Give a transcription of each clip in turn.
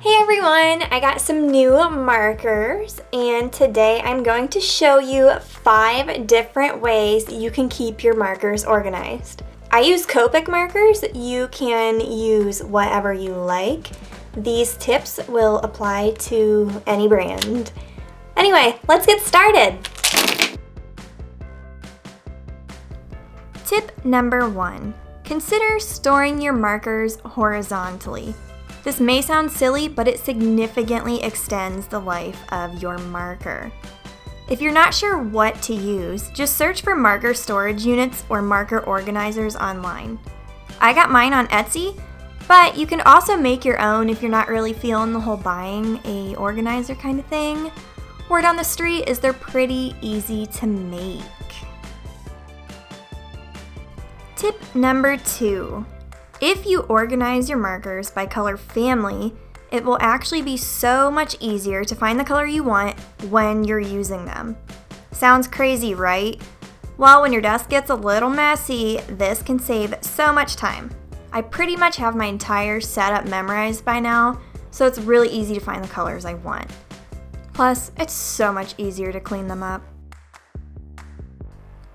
Hey everyone, I got some new markers and today I'm going to show you 5 different ways you can keep your markers organized. I use Copic markers. You can use whatever you like. These tips will apply to any brand. Anyway, let's get started. Tip number 1. Consider storing your markers horizontally. This may sound silly, but it significantly extends the life of your marker. If you're not sure what to use, just search for marker storage units or marker organizers online. I got mine on Etsy, but you can also make your own if you're not really feeling the whole buying a organizer kind of thing. Word on the street is they're pretty easy to make. Tip number 2. If you organize your markers by color family, it will actually be so much easier to find the color you want when you're using them. Sounds crazy, right? Well, when your desk gets a little messy, this can save so much time. I pretty much have my entire setup memorized by now, so it's really easy to find the colors I want. Plus, it's so much easier to clean them up.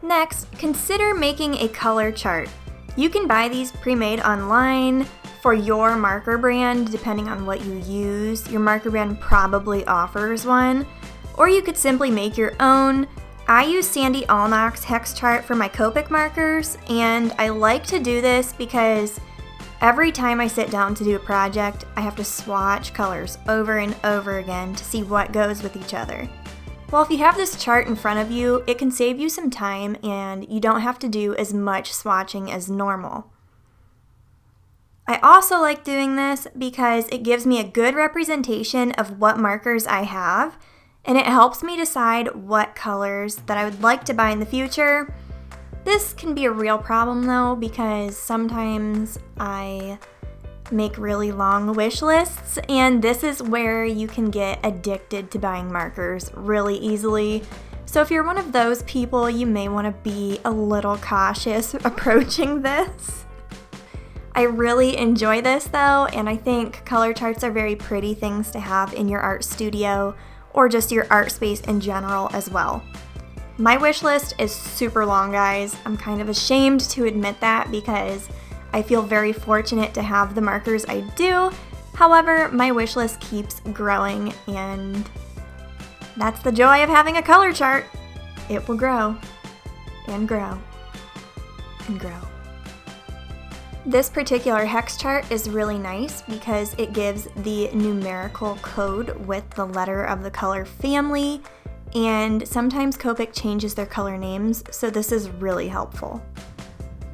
Next, consider making a color chart. You can buy these pre-made online for your marker brand, depending on what you use. Your marker brand probably offers one, or you could simply make your own. I use Sandy Allnock's hex chart for my Copic markers, and I like to do this because every time I sit down to do a project, I have to swatch colors over and over again to see what goes with each other. Well, if you have this chart in front of you, it can save you some time and you don't have to do as much swatching as normal. I also like doing this because it gives me a good representation of what markers I have, and it helps me decide what colors that I would like to buy in the future. This can be a real problem though, because sometimes I make really long wish lists, and this is where you can get addicted to buying markers really easily. So if you're one of those people, you may want to be a little cautious approaching this. I really enjoy this though, and I think color charts are very pretty things to have in your art studio or just your art space in general as well. My wish list is super long, guys. I'm kind of ashamed to admit that because I feel very fortunate to have the markers I do. However, my wish list keeps growing, and that's the joy of having a color chart. It will grow and grow and grow. This particular hex chart is really nice because it gives the numerical code with the letter of the color family, and sometimes Copic changes their color names, so this is really helpful.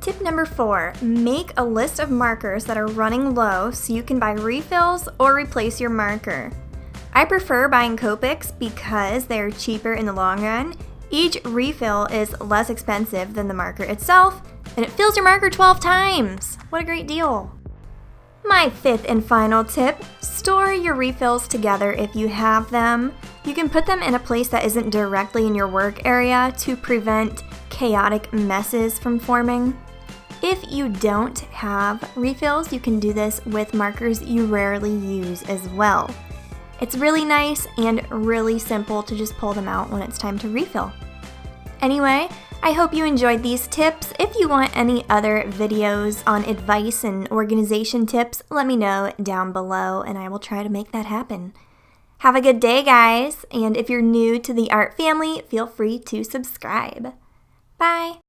Tip number 4, make a list of markers that are running low so you can buy refills or replace your marker. I prefer buying Copics because they're cheaper in the long run. Each refill is less expensive than the marker itself, and it fills your marker 12 times. What a great deal. My 5th and final tip, store your refills together if you have them. You can put them in a place that isn't directly in your work area to prevent chaotic messes from forming. If you don't have refills, you can do this with markers you rarely use as well. It's really nice and really simple to just pull them out when it's time to refill. Anyway, I hope you enjoyed these tips. If you want any other videos on advice and organization tips, let me know down below and I will try to make that happen. Have a good day, guys, and if you're new to the art family, feel free to subscribe. Bye!